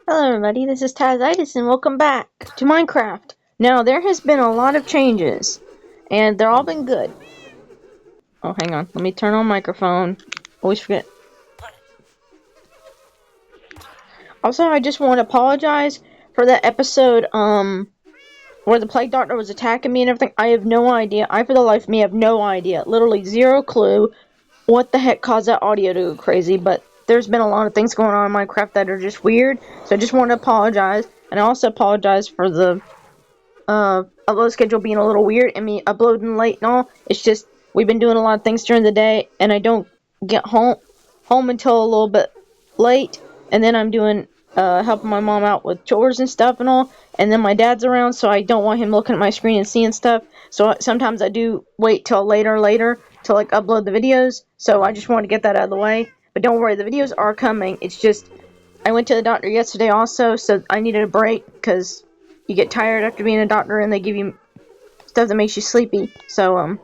Hello everybody, this is Tazzitis and welcome back to Minecraft. Now, there has been a lot of changes, and they're all been good. Oh, hang on, let me turn on microphone. Always forget. Also, I just want to apologize for that episode, where the plague doctor was attacking me and everything. I have no idea. I, for the life of me, have no idea. Literally zero clue what the heck caused that audio to go crazy, but there's been a lot of things going on in Minecraft that are just weird, so I just want to apologize, and I also apologize for the upload schedule being a little weird and me uploading late and all. It's just we've been doing a lot of things during the day, and I don't get home until a little bit late, and then I'm doing helping my mom out with chores and stuff and all, and then my dad's around, so I don't want him looking at my screen and seeing stuff. So sometimes I do wait till later to like upload the videos. So I just want to get that out of the way. But don't worry, the videos are coming. It's just I went to the doctor yesterday also, so I needed a break because you get tired after being a doctor and they give you stuff that makes you sleepy. So,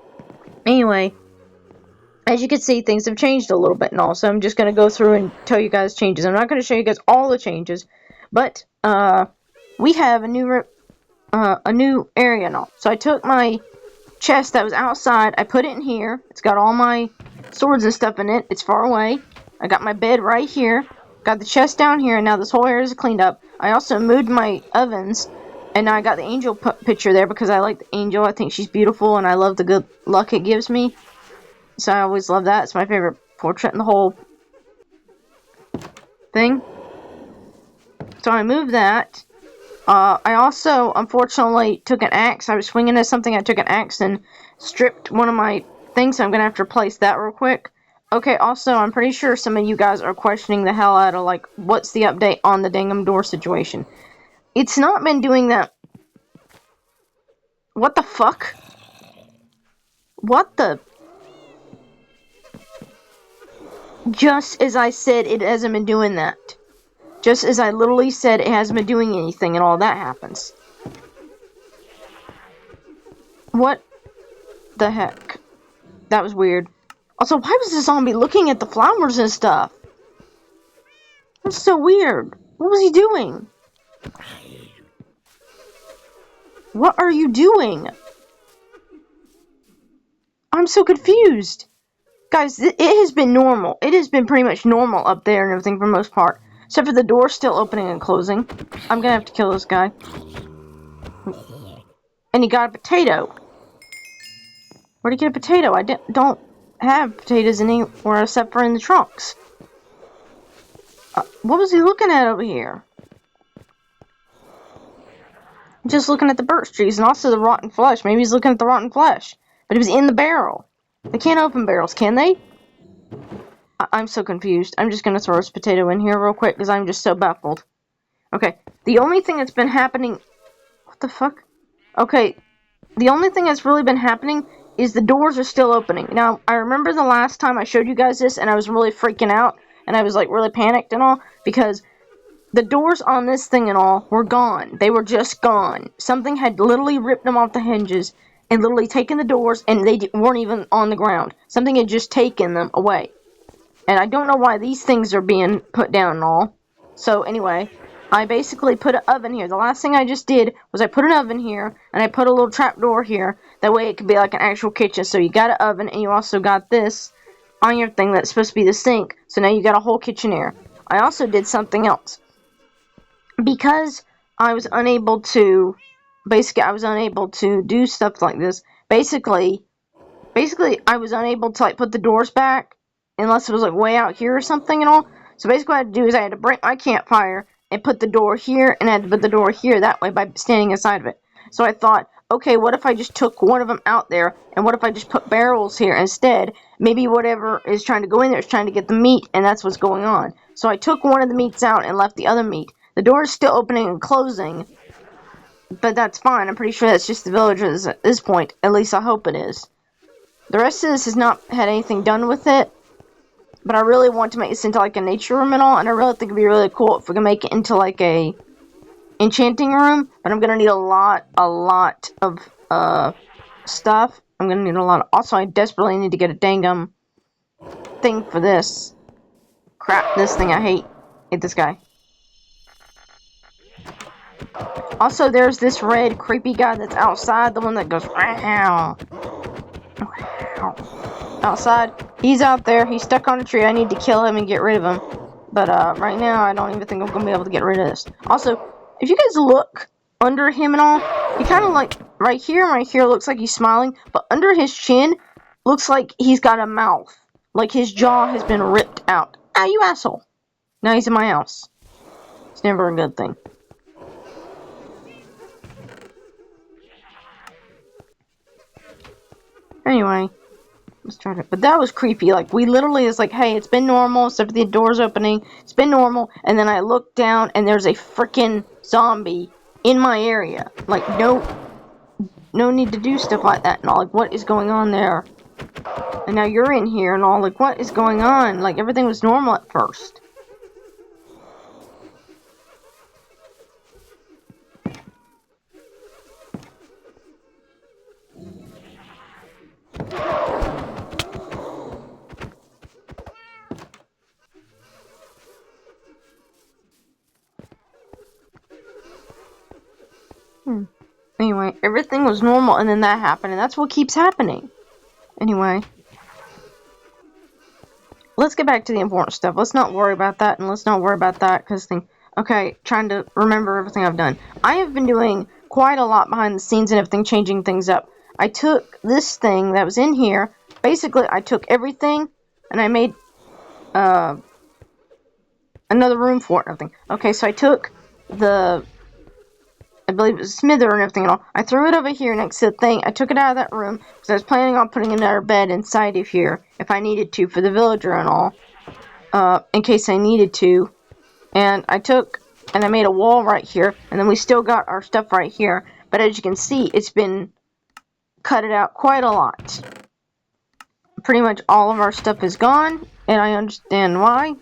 anyway, as you can see, things have changed a little bit and all, so I'm just going to go through and tell you guys changes. I'm not going to show you guys all the changes, but, we have a new area and all. So I took my chest that was outside, I put it in here. It's got all my swords and stuff in it. It's far away. I got my bed right here. Got the chest down here, and now this whole area is cleaned up. I also moved my ovens, and now I got the angel picture there because I like the angel. I think she's beautiful, and I love the good luck it gives me. So I always love that. It's my favorite portrait in the whole thing. So I moved that. I also, unfortunately, took an axe. I was swinging at something. I took an axe and stripped one of my things, so I'm going to have to replace that real quick. Okay, also, I'm pretty sure some of you guys are questioning the hell out of, like, what's the update on the dangum door situation. It's not been doing that. What the fuck? What the? Just as I said, it hasn't been doing that. Just as I literally said, it hasn't been doing anything, and all that happens. What the heck? That was weird. Also, why was the zombie looking at the flowers and stuff? That's so weird. What was he doing? What are you doing? I'm so confused. Guys, it has been normal. It has been pretty much normal up there and everything for the most part. Except for the door still opening and closing. I'm gonna have to kill this guy. And he got a potato. Where'd he get a potato? I don't have potatoes anywhere except for in the trunks. What was he looking at over here? Just looking at the birch trees and also the rotten flesh. Maybe he's looking at the rotten flesh. But it was in the barrel. They can't open barrels, can they? I'm so confused. I'm just gonna throw this potato in here real quick because I'm just so baffled. Okay, the only thing that's been happening... What the fuck? Okay, the only thing that's really been happening is the doors are still opening. Now, I remember the last time I showed you guys this and I was really freaking out and I was like really panicked and all because the doors on this thing and all were gone. They were just gone. Something had literally ripped them off the hinges and literally taken the doors, and they weren't even on the ground. Something had just taken them away. And I don't know why these things are being put down and all. So anyway, I basically put an oven here. The last thing I just did was I put an oven here, and I put a little trap door here. That way it could be like an actual kitchen. So you got an oven, and you also got this iron thing that's supposed to be the sink. So now you got a whole kitchen here. I also did something else. Because I was unable to, do stuff like this. Basically, I was unable to, like, put the doors back, unless it was, like, way out here or something and all. So basically what I had to do is I had to break my campfire and put the door here, and I had to put the door here that way by standing inside of it. So I thought, okay, what if I just took one of them out there, and what if I just put barrels here instead? Maybe whatever is trying to go in there is trying to get the meat, and that's what's going on. So I took one of the meats out and left the other meat. The door is still opening and closing, but that's fine. I'm pretty sure that's just the villagers at this point. At least I hope it is. The rest of this has not had anything done with it, but I really want to make this into like a nature room and all, and I really think it'd be really cool if we can make it into like a enchanting room, but I'm gonna need a lot of stuff. I'm gonna need a lot of... Also, I desperately need to get a dangum thing for this. Crap, this thing I hate. Hate this guy. Also, there's this red creepy guy that's outside, the one that goes wow. Outside. He's out there. He's stuck on a tree. I need to kill him and get rid of him. But right now, I don't even think I'm going to be able to get rid of this. Also, if you guys look under him and all, he kind of like, right here looks like he's smiling. But under his chin, looks like he's got a mouth. Like his jaw has been ripped out. Ah, you asshole. Now he's in my house. It's never a good thing. Anyway. But that was creepy. Like, we literally is like, hey, it's been normal, except for the door's opening. It's been normal. And then I look down, and there's a freaking zombie in my area. Like, no need to do stuff like that and all. Like, what is going on there? And now you're in here and all. Like, what is going on? Like, everything was normal at first. Anyway, everything was normal, and then that happened, and that's what keeps happening. Anyway. Let's get back to the important stuff. Let's not worry about that, and let's not worry about that, because okay, trying to remember everything I've done. I have been doing quite a lot behind the scenes and everything, changing things up. I took this thing that was in here. Basically, I took everything, and I made, another room for it and everything. Okay, so I took I believe it was a smither and everything and all. I threw it over here next to the thing. I took it out of that room because I was planning on putting another bed inside of here if I needed to for the villager and all, in case I needed to. And I took and I made a wall right here, and then we still got our stuff right here. But as you can see, it's been cutted out quite a lot. Pretty much all of our stuff is gone, and I understand why.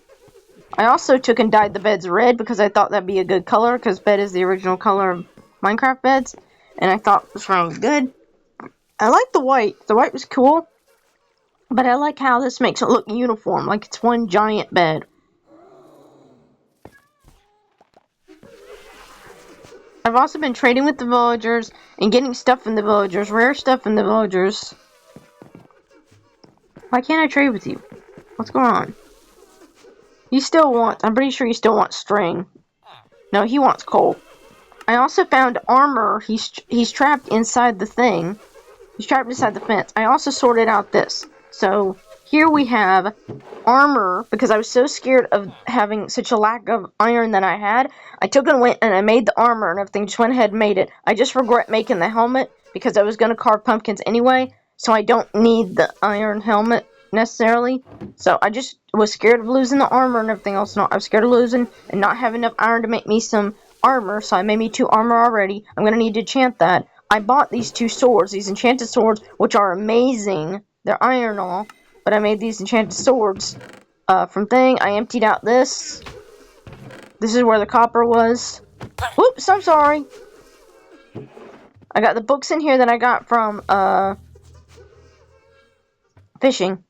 I also took and dyed the beds red because I thought that'd be a good color, because red is the original color of Minecraft beds, and I thought it was really good. I like the white. The white was cool, but I like how this makes it look uniform, like it's one giant bed. I've also been trading with the villagers and getting stuff from the villagers, rare stuff from the villagers. Why can't I trade with you? What's going on? I'm pretty sure you still want string. No, he wants coal. I also found armor. He's trapped inside the thing. He's trapped inside the fence. I also sorted out this. So, here we have armor, because I was so scared of having such a lack of iron that I had. I took and went and I made the armor and everything. Just went ahead and made it. I just regret making the helmet, because I was going to carve pumpkins anyway. So I don't need the iron helmet necessarily. So I just was scared of losing the armor and everything else. No, I was scared of losing and not having enough iron to make me some armor. So I made me 2 armor already. I'm going to need to enchant that. I bought these 2 swords, these enchanted swords, which are amazing. They're iron all. But I made these enchanted swords from thing. I emptied out this. This is where the copper was. Whoops, I'm sorry. I got the books in here that I got from fishing.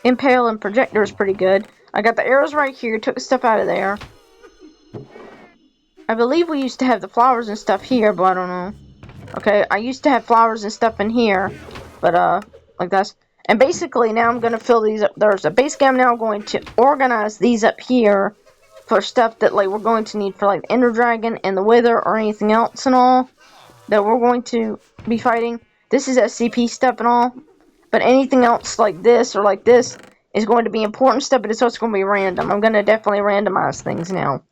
Impale and projector is pretty good. I got the arrows right here. Took the stuff out of there. I believe we used to have the flowers and stuff here, but I don't know. Okay, I used to have flowers and stuff in here, but like this. And basically, now I'm going to fill these up. There's a base game. Now I'm going to organize these up here for stuff that like we're going to need for like the Ender Dragon and the Wither or anything else and all that we're going to be fighting. This is s.c.p. stuff and all. But anything else like this or like this is going to be important stuff, but it's also going to be random. I'm going to definitely randomize things now,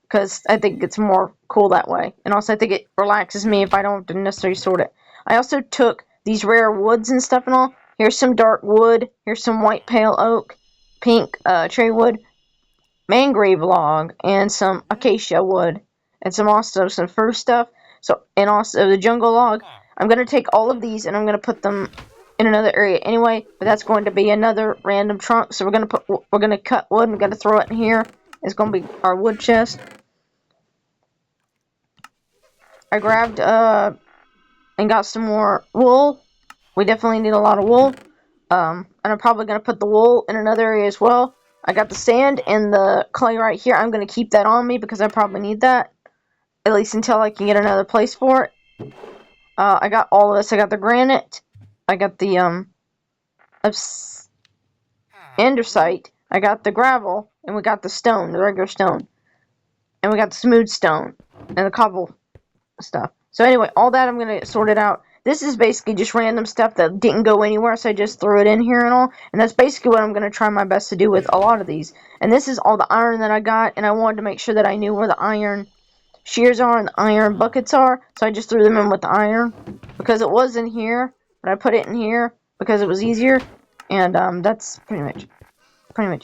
because I think it's more cool that way. And also I think it relaxes me if I don't have to necessarily sort it. I also took these rare woods and stuff and all. Here's some dark wood. Here's some white pale oak, pink cherry wood, mangrove log, and some acacia wood. And also some fir stuff. And also the jungle log. I'm going to take all of these and I'm going to put them in another area anyway, but that's going to be another random trunk. So we're gonna cut wood and we're gonna throw it in here. It's gonna be our wood chest. I grabbed and got some more wool. We definitely need a lot of wool. And I'm probably gonna put the wool in another area as well. I got the sand and the clay right here. I'm gonna keep that on me because I probably need that. at least until I can get another place for it. I got all of this. I got the granite. I got the andesite. I got the gravel, and we got the stone, the regular stone, and we got the smooth stone and the cobble stuff. So anyway, all that I'm gonna sort it out. This is basically just random stuff that didn't go anywhere, so I just threw it in here and all. And that's basically what I'm gonna try my best to do with a lot of these. And this is all the iron that I got, and I wanted to make sure that I knew where the iron shears are and the iron buckets are, so I just threw them in with the iron because it was in here, but I put it in here because it was easier. And that's pretty much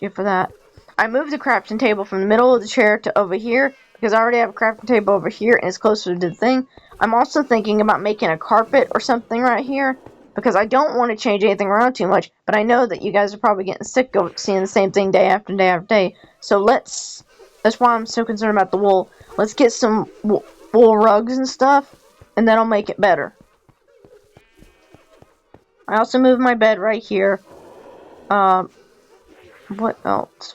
it for that. I moved the crafting table from the middle of the chair to over here because I already have a crafting table over here and it's closer to the thing. I'm also thinking about making a carpet or something right here because I don't want to change anything around too much, but I know that you guys are probably getting sick of seeing the same thing day after day after day. So that's why I'm so concerned about the wool. Let's get some wool rugs and stuff, and that'll make it better. I also moved my bed right here. What else?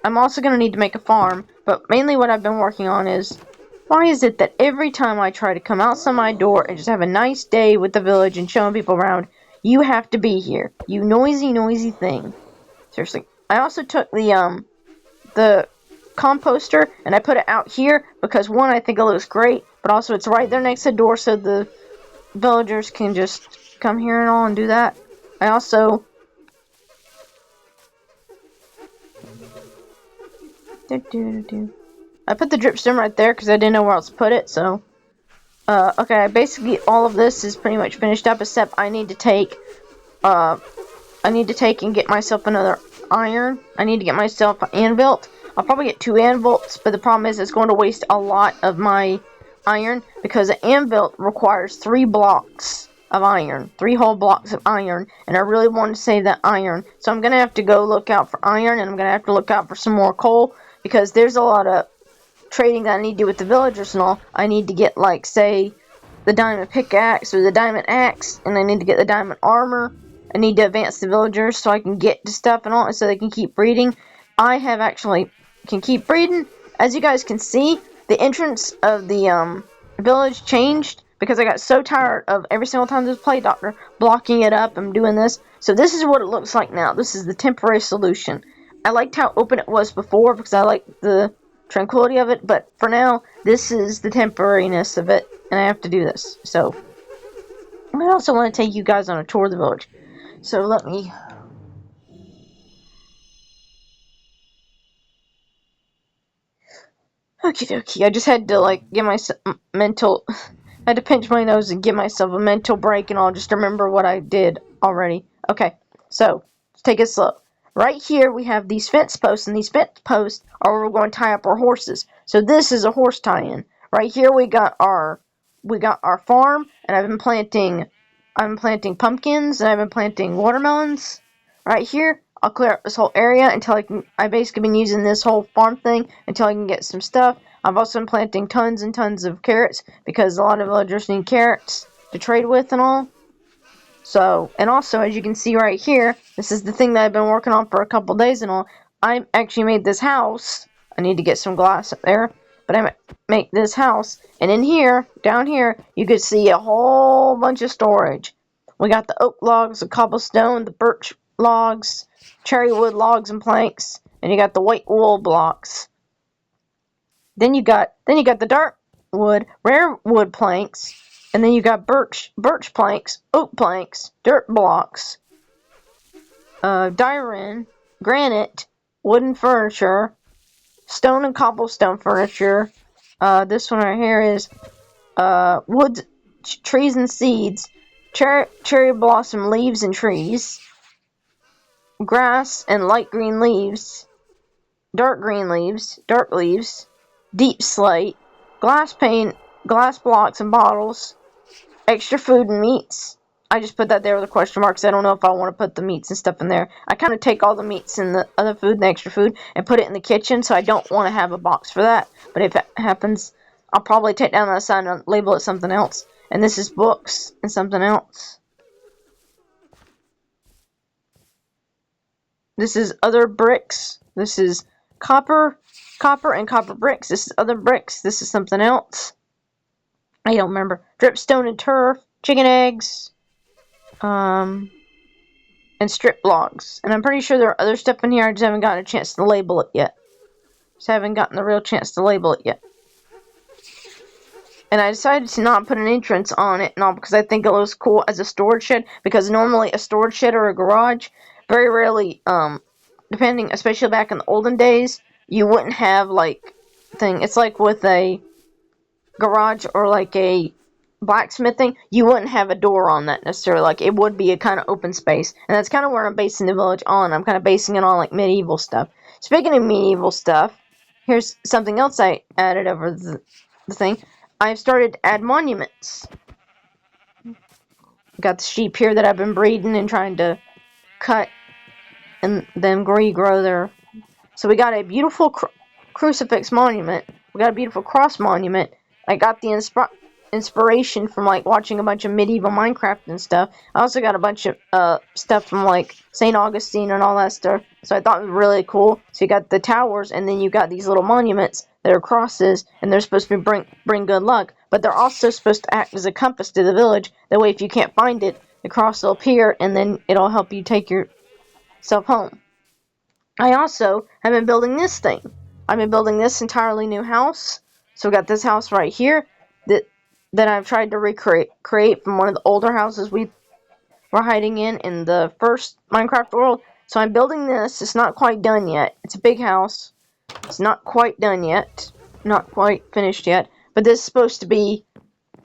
I'm also going to need to make a farm, but mainly what I've been working on is, why is it that every time I try to come outside my door and just have a nice day with the village and showing people around, you have to be here, you noisy thing. Seriously. I also took the composter and I put it out here because one, I think it looks great, but also it's right there next to the door so the villagers can just come here and all and do that. I also I put the dripstone right there because I didn't know where else to put it, so okay, basically all of this is pretty much finished up except I need to take and get myself another iron. I need to get myself an anvil. I'll probably get 2 anvils, but the problem is it's going to waste a lot of my iron because an anvil requires 3 blocks of iron, 3 whole blocks of iron, and I really want to save that iron. So I'm going to have to go look out for iron, and I'm going to have to look out for some more coal because there's a lot of trading that I need to do with the villagers and all. I need to get, like, say, the diamond pickaxe or the diamond axe, and I need to get the diamond armor. I need to advance the villagers so I can get to stuff and all, so they can keep breeding. I have actually can keep breeding. As you guys can see, the entrance of the village changed because I got so tired of every single time there's a play doctor blocking it up and doing this. So this is what it looks like now. This is the temporary solution. I liked how open it was before because I liked the tranquility of it, but for now, this is the temporariness of it, and I have to do this. So I also want to take you guys on a tour of the village. So let me... Okie dokie, I just had to, like, get myself mental... I had to pinch my nose and give myself a mental break and I'll just remember what I did already. Okay, so, let's take it slow. Right here, we have these fence posts, and these fence posts are where we're going to tie up our horses. So this is a horse tie-in. Right here, we got our farm, and I've been planting pumpkins, and I've been planting watermelons. Right here, I'll clear up this whole area until I've basically been using this whole farm thing until I can get some stuff. I've also been planting tons and tons of carrots because a lot of villagers need carrots to trade with and all. So, and also, as you can see right here, this is the thing that I've been working on for a couple days and all. I actually made this house. I need to get some glass up there. But I make this house. And in here, down here, you can see a whole bunch of storage. We got the oak logs, the cobblestone, the birch logs, cherry wood logs and planks. And you got the white wool blocks. Then you got the dark wood, rare wood planks. And then you got birch planks, oak planks, dirt blocks, diorite, granite, wooden furniture, stone and cobblestone furniture. This one right here is wood, trees and seeds, cherry blossom leaves and trees, grass and light green leaves, dark green leaves, dark leaves, deep slate, glass pane, glass blocks and bottles, extra food and meats. I just put that there with a question mark because I don't know if I want to put the meats and stuff in there. I kind of take all the meats and the other food and the extra food and put it in the kitchen, so I don't want to have a box for that. But if it happens, I'll probably take down that sign and label it something else. And this is books and something else. This is other bricks. This is copper, copper and copper bricks. This is other bricks. This is something else. I don't remember. Dripstone and turf, chicken eggs, and strip logs. And I'm pretty sure there are other stuff in here. I just haven't gotten a chance to label it yet. Just haven't gotten the real chance to label it yet. And I decided to not put an entrance on it and all because I think it looks cool as a storage shed. Because normally a storage shed or a garage, very rarely, depending, especially back in the olden days, you wouldn't have like thing. It's like with a garage or like a blacksmithing, you wouldn't have a door on that necessarily. Like it would be a kind of open space, and that's kind of where I'm basing the village on. I'm kind of basing it on like medieval stuff. Speaking of medieval stuff, here's something else I added over the thing. I've started to add monuments. Got the sheep here that I've been breeding and trying to cut and then regrow their. So we got a beautiful crucifix monument. We got a beautiful cross monument. I got the inspiration from like watching a bunch of medieval Minecraft and stuff. I also got a bunch of stuff from like St. Augustine and all that stuff. So I thought it was really cool. So you got the towers and then you got these little monuments that are crosses, and they're supposed to bring good luck. But they're also supposed to act as a compass to the village. That way if you can't find it, the cross will appear and then it'll help you take yourself home. I also have been building this thing. I've been building this entirely new house. So we got this house right here that I've tried to create from one of the older houses we were hiding in the first Minecraft world. So I'm building this. It's not quite done yet. It's a big house. It's not quite done yet. Not quite finished yet. But this is supposed to be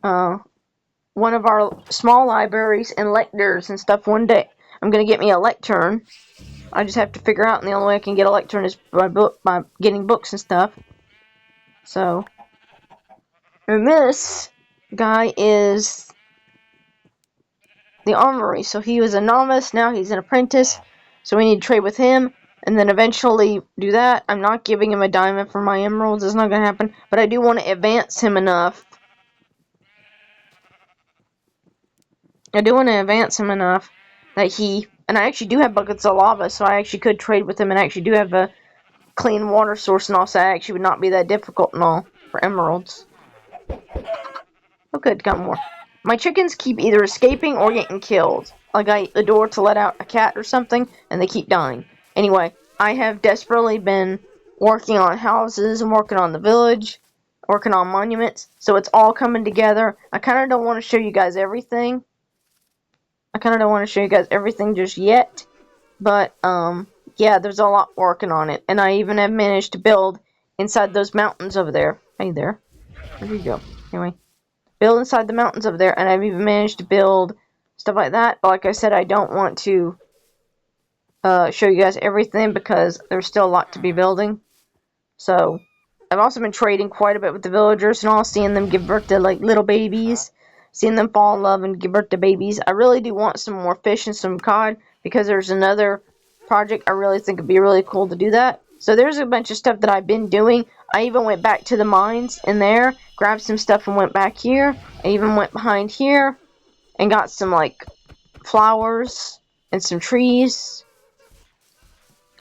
one of our small libraries and lectures and stuff one day. I'm going to get me a lectern. I just have to figure out, and the only way I can get a lectern is by getting books and stuff. So, and this guy is the armory. So he was a novice, now he's an apprentice. So we need to trade with him, and then eventually do that. I'm not giving him a diamond for my emeralds. It's not going to happen. But I do want to advance him enough. That he... And I actually do have buckets of lava, so I actually could trade with him, and I actually do have a clean water source and all, so that actually would not be that difficult and all for emeralds. Oh good, got more. My chickens keep either escaping or getting killed. Like I adore to let out a cat or something, and they keep dying. Anyway, I have desperately been working on houses and working on the village, working on monuments, so it's all coming together. I kind of don't want to show you guys everything. Just yet, but yeah, there's a lot working on it, and I even have managed to build inside those mountains over there. Hey there, where'd you go? Anyway, build inside the mountains over there, and I've even managed to build stuff like that. But like I said, I don't want to show you guys everything because there's still a lot to be building. So I've also been trading quite a bit with the villagers and all, seeing them give birth to like little babies. Seeing them fall in love and give birth to babies. I really do want some more fish and some cod, because there's another project I really think would be really cool to do that. So there's a bunch of stuff that I've been doing. I even went back to the mines in there, grabbed some stuff and went back here. I even went behind here and got some like flowers and some trees.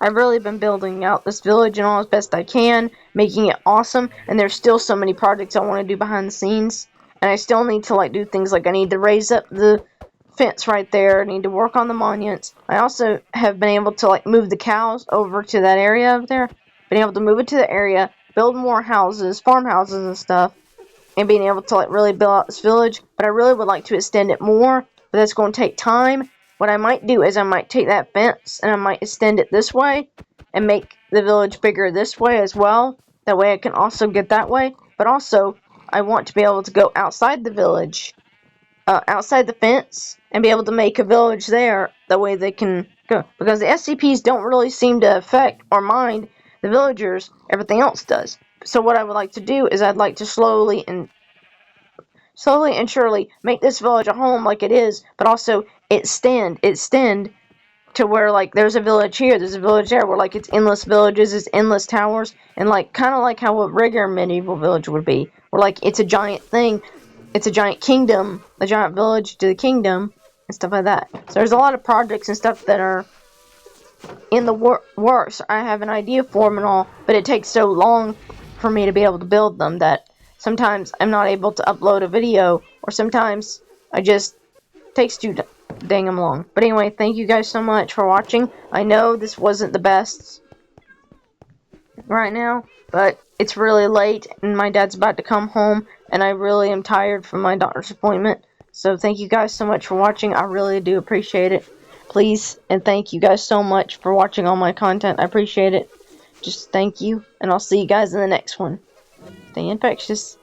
I've really been building out this village and all as best I can, making it awesome. And there's still so many projects I want to do behind the scenes. And I still need to like do things like I need to raise up the fence right there. I need to work on the monuments. I also have been able to like move the cows over to that area over there. Been able to move it to the area, build more houses, farmhouses and stuff, and being able to like really build out this village. But I really would like to extend it more, but that's going to take time. What I might do is I might take that fence and I might extend it this way and make the village bigger this way as well. That way I can also get that way. But also, I want to be able to go outside the village, outside the fence, and be able to make a village there. That way they can go. Because the SCPs don't really seem to affect or mind the villagers. Everything else does. So what I would like to do is I'd like to slowly and surely make this village a home like it is, but also extend to where like there's a village here, there's a village there, where like it's endless villages, it's endless towers, and like kind of like how a regular medieval village would be, where like it's a giant thing, it's a giant kingdom, a giant village to the kingdom and stuff like that. So there's a lot of projects and stuff that are in the works, I have an idea for them and all, but it takes so long for me to be able to build them that sometimes I'm not able to upload a video, or sometimes I just takes too dang long. But anyway, thank you guys so much for watching. I know this wasn't the best right now, but it's really late and my dad's about to come home and I really am tired from my doctor's appointment. So thank you guys so much for watching. I really do appreciate it. Please and thank you guys so much for watching all my content. I appreciate it. Just thank you, and I'll see you guys in the next one. Stay infectious.